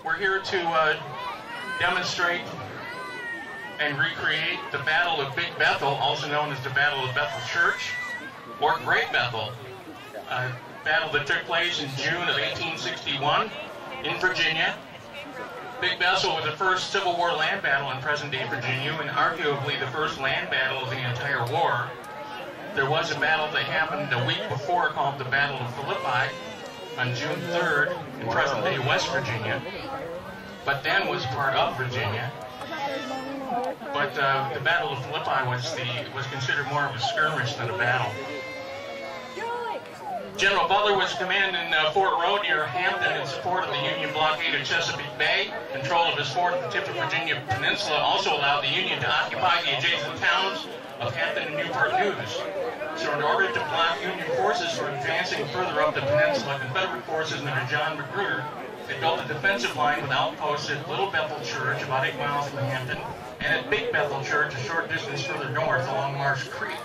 We're here to demonstrate and recreate the Battle of Big Bethel, also known as the Battle of Bethel Church, or Great Bethel, a battle that took place in June of 1861 in Virginia. Big Bethel was the first Civil War land battle in present-day Virginia, and arguably the first land battle of the entire war. There was a battle that happened a week before called the Battle of Philippi on June 3rd in present-day West Virginia, but then was part of Virginia. But the Battle of Philippi was considered more of a skirmish than a battle. General Butler was commanding Fort Road near Hampton in support of the Union blockade of Chesapeake Bay. Control of his fort at the tip of Virginia Peninsula also allowed the Union to occupy the adjacent towns of Hampton and Newport News. So in order to block Union forces from advancing further up the peninsula, Confederate forces under John Magruder had built a defensive line with outposts at Little Bethel Church, about 8 miles from Hampton, and at Big Bethel Church, a short distance further north along Marsh Creek.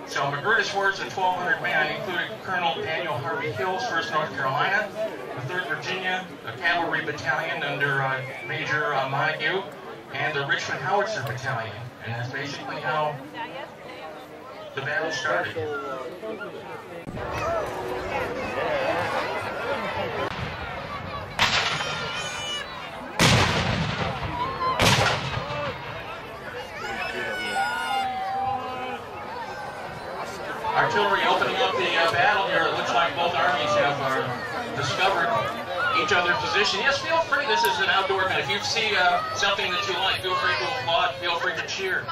So Magruder's force of 1,200 men included Colonel Daniel Harvey Hill's 1st North Carolina, the 3rd Virginia, a cavalry battalion under Major Montague, and the Richmond Howitzer Battalion. And that's basically how the battle started. Artillery opening up the battle here. It looks like both armies have discovered each other's position. Yes, feel free. This is an outdoor event. If you see something that you like, feel free to applaud. Feel free to cheer.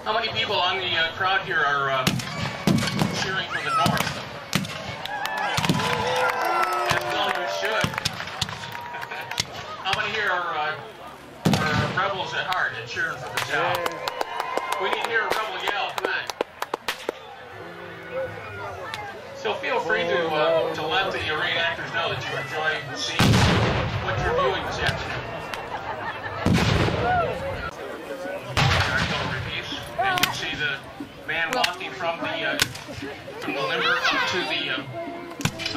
How many people on the crowd here are cheering for the North? As well you should. How many here are rebels at heart and cheering for the South? We need to hear a rebel yell. Come on. So feel free to let the reenactors know that you enjoy seeing what you're viewing this afternoon. Artillery piece, and you can see the man walking from the limber up to the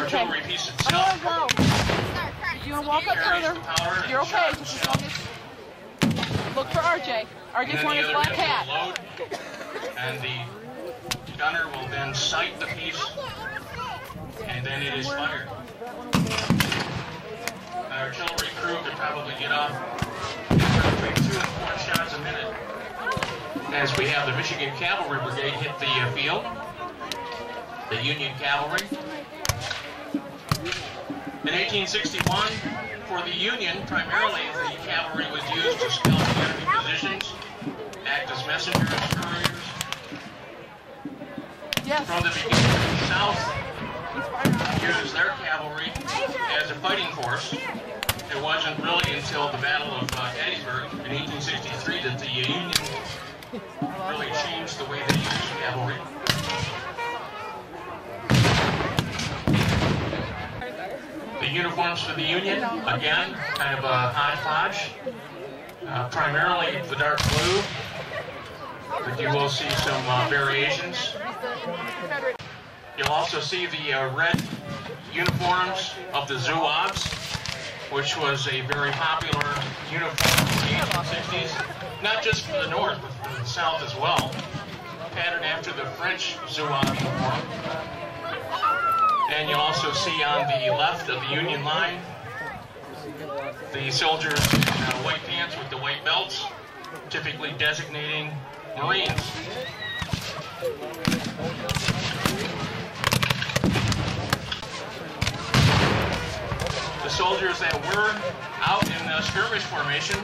artillery piece itself. You want to walk up further? You're okay. Just as long as look for RJ. RJ's wearing his black hat. And the gunner will then sight the piece, and then it is fired. An artillery crew could probably get off between 2 and 4 shots a minute as we have the Michigan Cavalry Brigade hit the field. The Union Cavalry. In 1861, for the Union, primarily the cavalry was used to scout the enemy positions, act as messengers, couriers. Yes. From the beginning, the South used their cavalry as a fighting force. It wasn't really until the Battle of Gettysburg in 1863 that the Union really changed the way they used cavalry. The uniforms for the Union, again, kind of a hodgepodge. Primarily the dark blue, but you will see some variations. You'll also see the red uniforms of the Zouaves, which was a very popular uniform in the 1860s, not just for the North, but for the South as well, patterned after the French Zouave uniform. And you'll also see on the left of the Union line, the soldiers in white pants with the white belts, typically designating Marines. The soldiers that were out in skirmish formation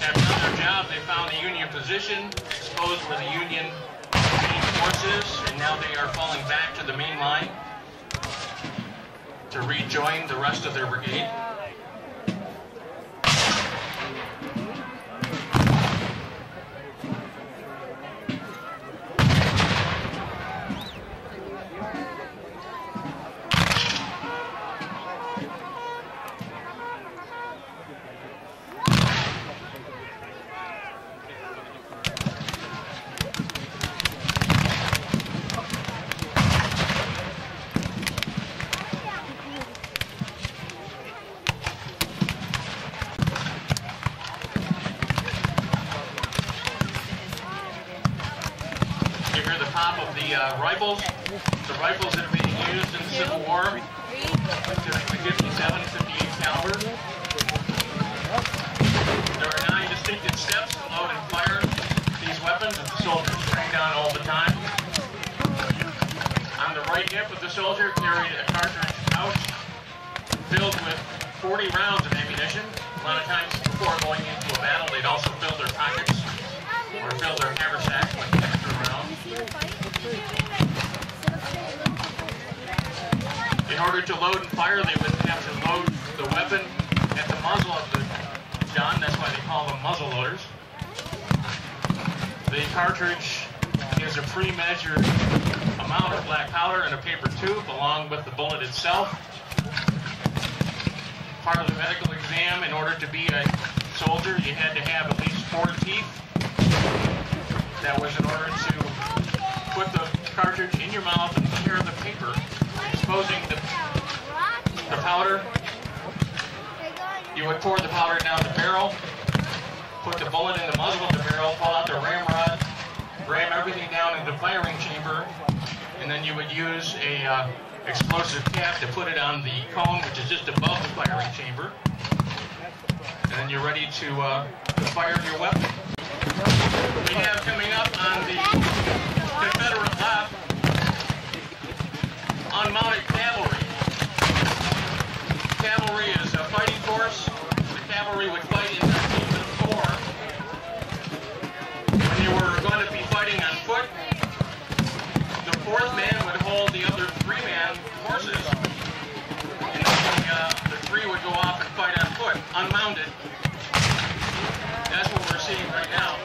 have done their job. They found the Union position, exposed where the Union main force is, and now they are falling back to the main line to rejoin the rest of their brigade. you hear the pop of the rifles. The rifles that are being used in the Civil War, typically 57, 58 caliber. There are 9 distinctive steps to load and fire these weapons that the soldiers trained on all the time. On the right hip of the soldier carried a cartridge pouch filled with 40 rounds of ammunition. A lot of times before going into a battle, they'd also fill their pockets or fill their haversacks with extra rounds. In order to load and fire, they would have to load the weapon at the muzzle of the gun. That's why they call them muzzle loaders. The cartridge is a pre-measured amount of black powder in a paper tube along with the bullet itself. Part of the medical exam, in order to be a soldier, you had to have at least 4 teeth. That was in order to put the cartridge in your mouth and tear the paper, exposing the powder. You would pour the powder down the barrel, put the bullet in the muzzle of the barrel, pull out the ramrod, ram everything down in the firing chamber, and then you would use a explosive cap to put it on the cone, which is just above the firing chamber. And then you're ready to fire your weapon. We have coming up on the Confederate left, unmounted cavalry. Cavalry is a fighting force. The cavalry would fight in teams of 4. When you were going to be fighting on foot, the 4th man would hold the other 3-man horses, and the 3 would go off and fight on foot, unmounted. That's what we're seeing right now.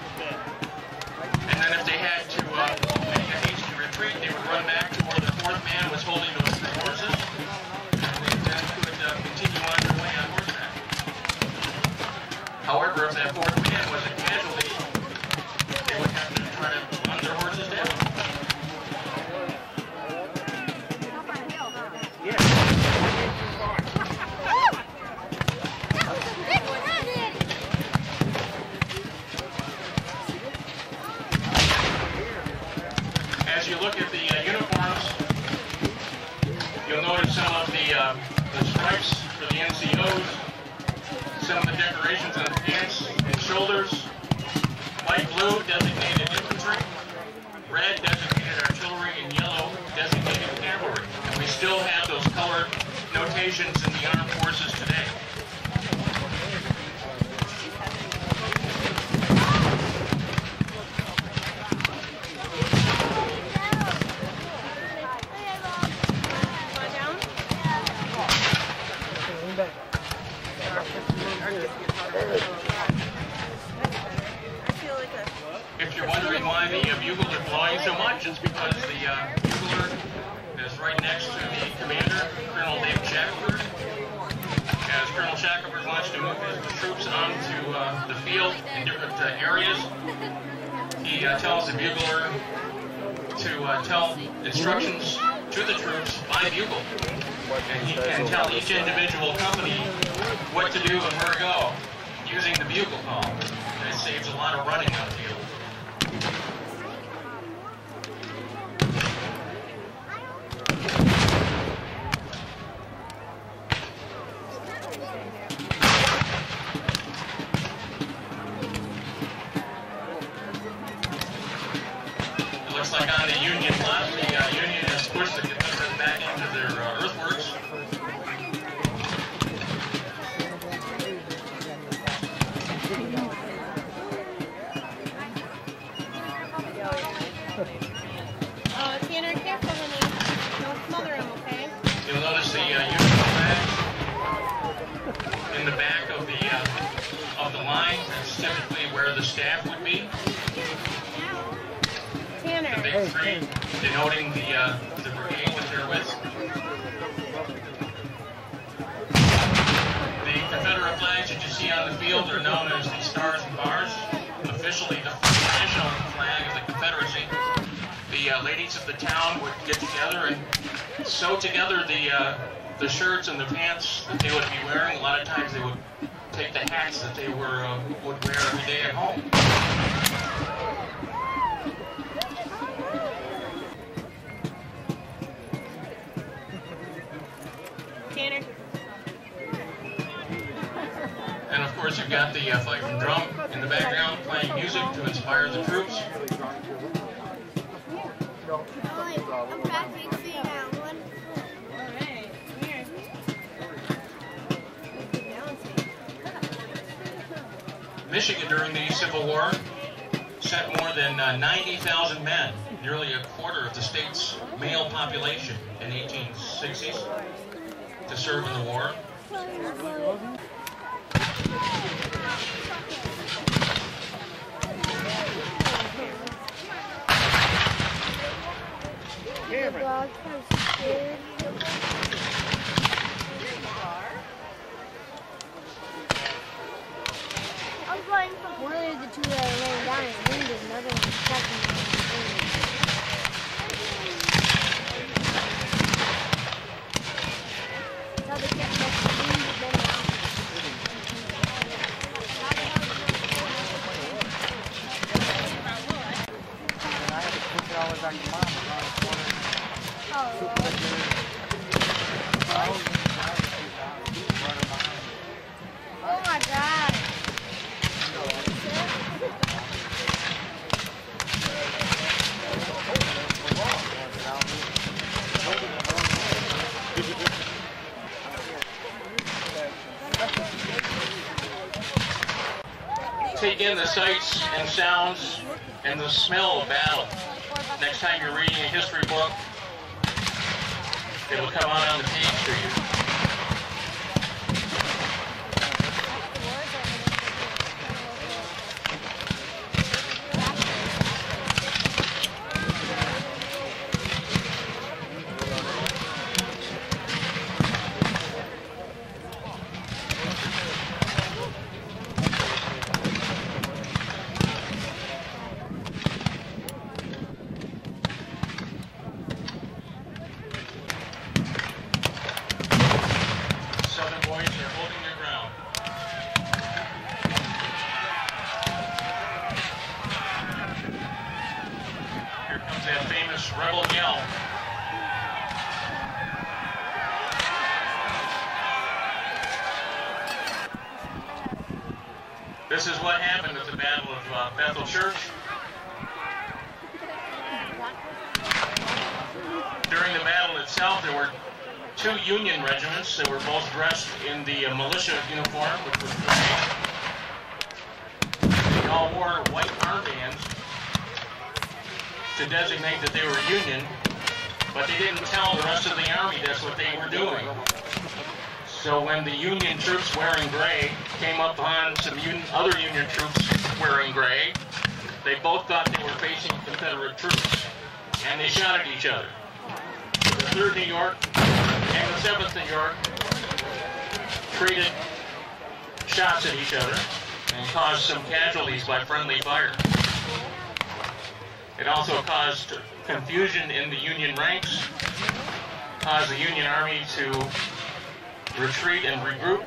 And then if they had to make a hasty retreat, they would run back to where the 4th man was holding those 3 horses, and they then could continue on their way on horseback. However, if that 4th man was a casualty, they would have to try to run their horses down. As you look at the uniforms, you'll notice some of the stripes for the NCOs, some of the decorations on the pants and shoulders. Light blue designated infantry, red designated artillery, and yellow designated cavalry. And we still have those colored notations in the armed forces today. If you're wondering why the bugles are blowing so much, it's because the bugler is right next to the commander, Colonel David Shackelford. As Colonel Shackelford wants to move his troops onto the field in different areas, he tells the bugler to tell instructions to the troops by bugle. And he can tell each individual company what to do and where to go using the bugle call. And it saves a lot of running on the field. It looks like on the Union left, the Union has pushed the Confederates back into their earthworks. Tanner, careful, honey. Don't smother him, okay? You'll notice the Union flag in the back of the line. That's typically where the staff would be. Tanner. The big 3 denoting the brigade that they're with. The Confederate flags that you see on the field are known as the Stars and Bars. Officially, the national flag of the Confederacy. The ladies of the town would get together and sew together the shirts and the pants that they would be wearing. A lot of times they would take the hats that they would wear every day at home. got the fighting drum in the background playing music to inspire the troops. I'm practicing one. Alright, here. Michigan during the Civil War sent more than 90,000 men, nearly a quarter of the state's male population in the 1860s, to serve in the war. One of the two that are laying down is wounded, another one's second. So they kept wounded them out. I had to put it always on your mom around the corner. Oh my God. Take in the sights and sounds and the smell of battle. Next time you're reading a history book, it'll come out on the page for you. That famous rebel yell. This is what happened at the Battle of Bethel Church. During the battle itself, there were two Union regiments that were both dressed in the militia uniform, which was gray. They all wore white armbands to designate that they were Union, but they didn't tell the rest of the army that's what they were doing. So when the Union troops wearing gray came up on some other Union troops wearing gray, they both thought they were facing Confederate troops, and they shot at each other. The 3rd New York and the 7th New York traded shots at each other and caused some casualties by friendly fire. It also caused confusion in the Union ranks, caused the Union Army to retreat and regroup,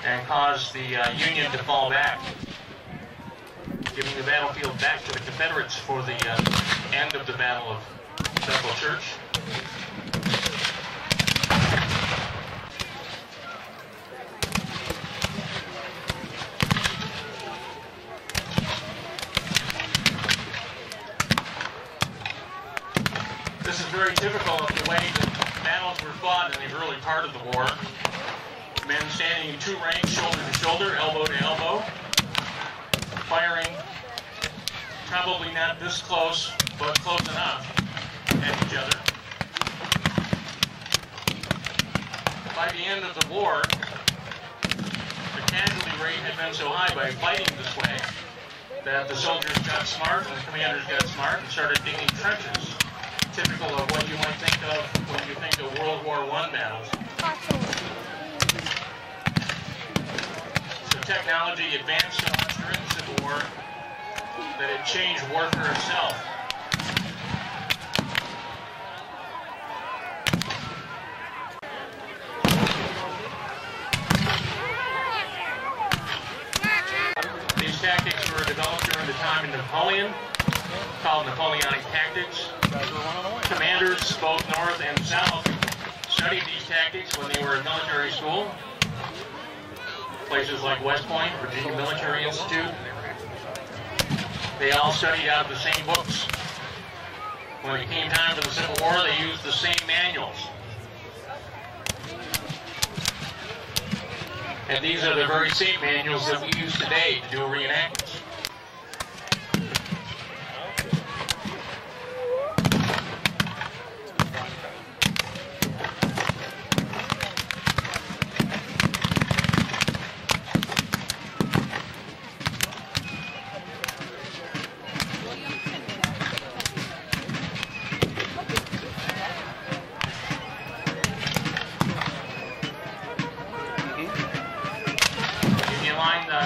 and caused the Union to fall back, giving the battlefield back to the Confederates for the end of the Battle of Bethel Church. This is very typical of the way that battles were fought in the early part of the war. Men standing in two ranks, shoulder to shoulder, elbow to elbow, firing probably not this close, but close enough at each other. By the end of the war, the casualty rate had been so high by fighting this way that the soldiers got smart and the commanders got smart and started digging trenches, typical of what you might think of when you think of World War I battles. So technology advanced so much during the Civil War that it changed warfare itself. These tactics were developed during the time of Napoleon, called Napoleonic tactics. Commanders, both North and South, studied these tactics when they were in military school. places like West Point, Virginia Military Institute. They all studied out of the same books. When it came time for the Civil War, they used the same manuals. And these are the very same manuals that we use today to do reenactments.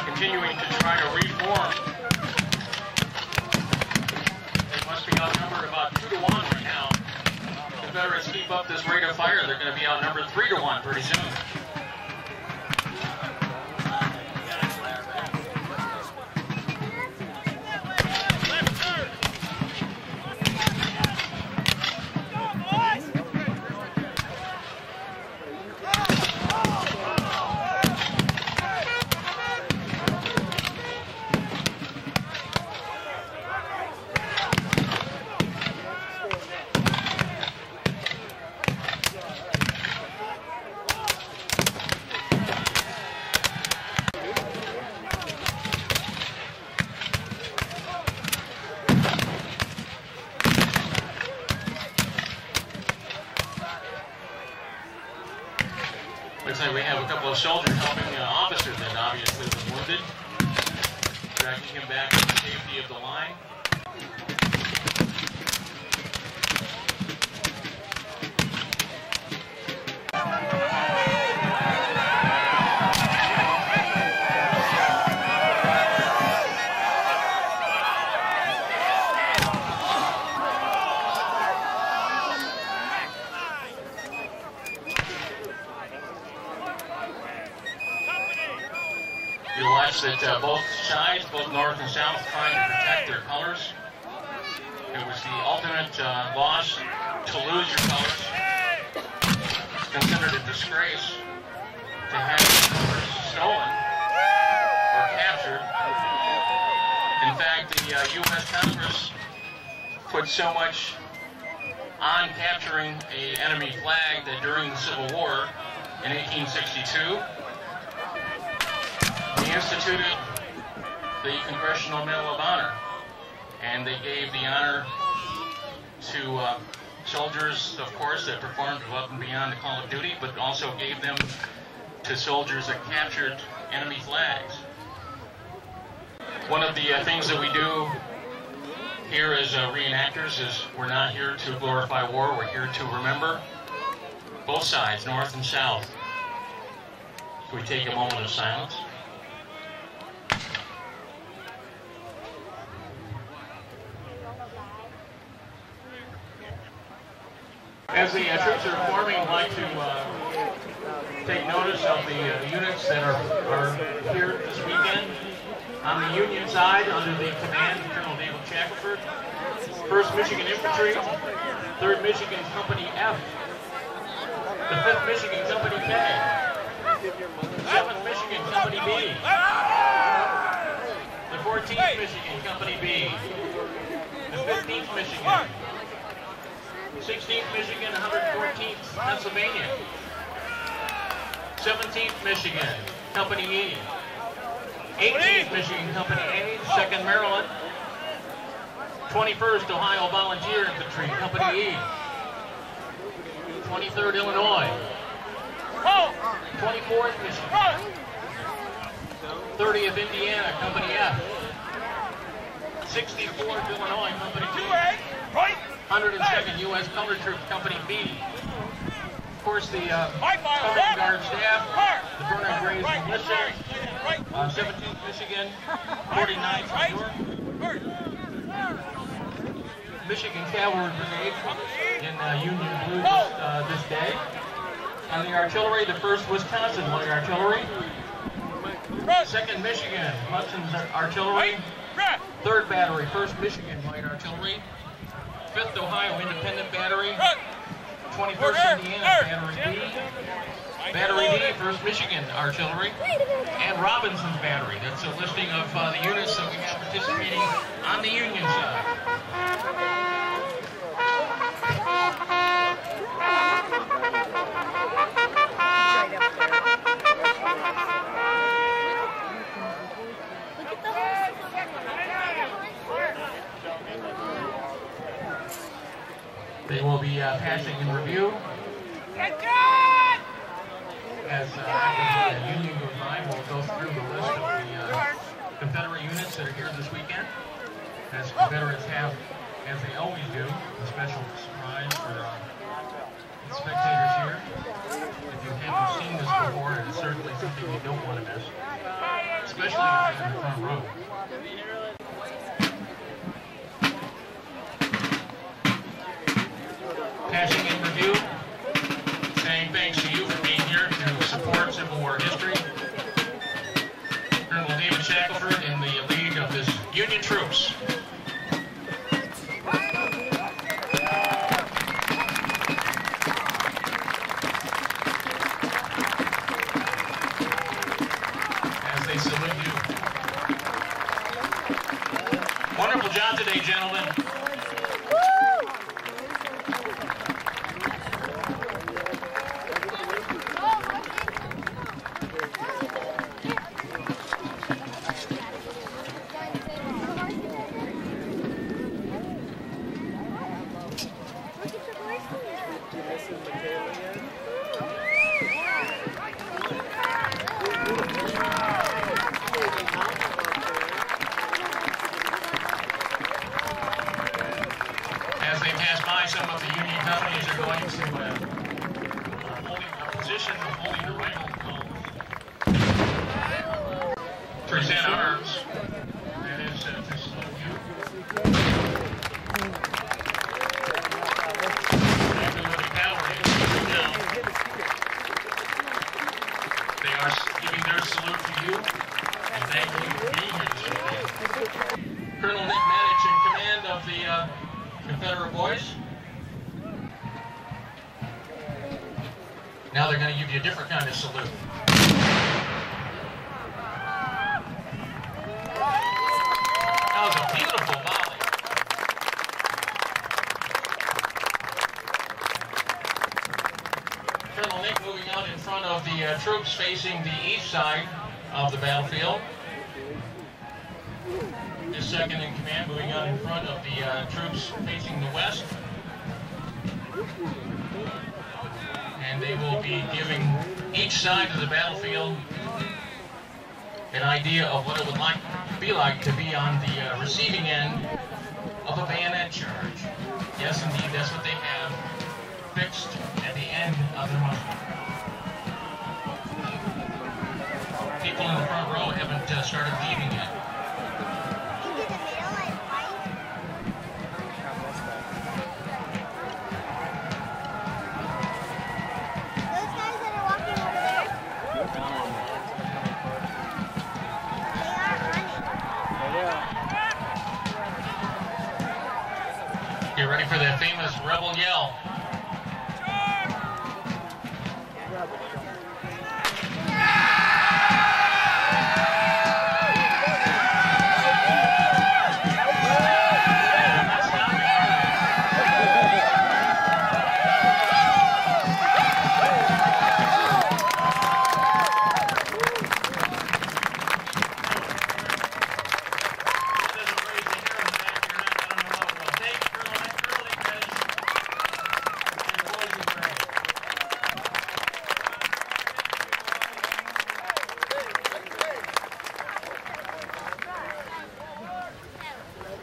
Continuing to try to reform. They must be outnumbered about 2-1 right now. The Confederates keep up this rate of fire, they're going to be outnumbered 3-1 pretty soon. Looks like we have a couple of soldiers helping an officer that obviously was wounded, dragging him back to the safety of the line. You watch that both sides, both North and South, trying to protect their colors. It was the ultimate loss to lose your colors. It's considered a disgrace to have your colors stolen or captured. In fact, the U.S. Congress put so much on capturing an enemy flag that during the Civil War in 1862, they instituted the Congressional Medal of Honor, and they gave the honor to soldiers, of course, that performed above and beyond the call of duty, but also gave them to soldiers that captured enemy flags. One of the things that we do here as reenactors is we're not here to glorify war, we're here to remember both sides, North and South. So we take a moment of silence. As the troops are forming, I'd like to take notice of the units that are here this weekend. On the Union side, under the command of Colonel David Shackelford, 1st Michigan Infantry, 3rd Michigan Company F, the 5th Michigan Company K, 7th Michigan Company B, the 14th Michigan Company B, the 15th Michigan, 16th Michigan, 114th Pennsylvania, 17th Michigan, Company E, 18th Michigan Company A, 2nd Maryland, 21st Ohio Volunteer Infantry, Company E, 23rd Illinois, 24th Michigan, 30th Indiana, Company F, 64th Illinois, Company G, 102nd U.S. Colored Troops, Company B. Of course, the Colored Guard staff, the Bernard Grays Militia, 17th Michigan, 49th New York, Michigan Cavalry Brigade in Union Blue this day. On the artillery, the 1st Wisconsin Light Artillery, 2nd Michigan Hudson's Artillery, 3rd Battery, 1st Michigan Light Artillery, 5th Ohio Independent Battery, 21st Indiana Battery B, Battery D, 1st Michigan Artillery, and Robinson's Battery. That's a listing of the units that we have participating on the Union side. They will be passing in review. As the Union goes by, we'll go through the list of the Confederate units that are here this weekend. As Confederates have, as they always do, a special surprise for the spectators here. If you haven't seen this before, it is certainly something you don't want to miss, especially if you're in the front row. Passing in review, saying thanks to you for being here to support Civil War history. Colonel David Shackelford in the lead of his Union troops. As they salute you. Wonderful job today, gentlemen. Some of the Union companies are going to holding a position of holding the rifle present arms. That is to salute you. After the cavalry is down, they are giving their salute to you and thank you for being here this evening. Colonel Nick Madich in command of the Confederate boys. Now they're going to give you a different kind of salute. That was a beautiful volley. Colonel Nick moving out in front of the troops facing the east side of the battlefield. His second in command moving out in front of the troops facing the west. And they will be giving each side of the battlefield an idea of what it would be like to be on the receiving end of a bayonet charge. Yes, indeed, that's what they have fixed at the end of their musket. People in the front row haven't started leaving yet. Get ready for that famous rebel yell.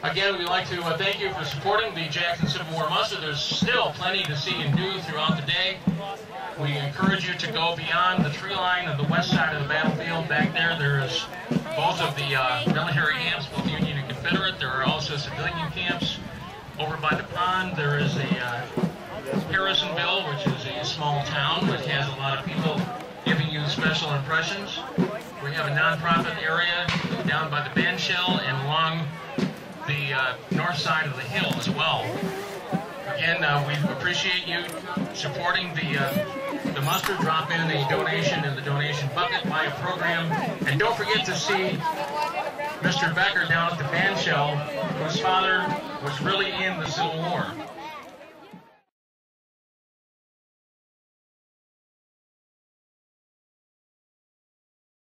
Again, we'd like to thank you for supporting the Jackson Civil War Muster. There's still plenty to see and do throughout the day. We encourage you to go beyond the tree line of the west side of the battlefield. Back there is both of the military camps, both Union and Confederate. There are also civilian camps. Over by the pond, there is a Harrisonville, which is a small town which has a lot of people giving you special impressions. We have a nonprofit area down by the band shell and along the north side of the hill as well. Again, we appreciate you supporting the muster. Drop in a donation in the donation bucket, buy a program, and don't forget to see Mr. Becker down at the band shell, whose father was really in the Civil War.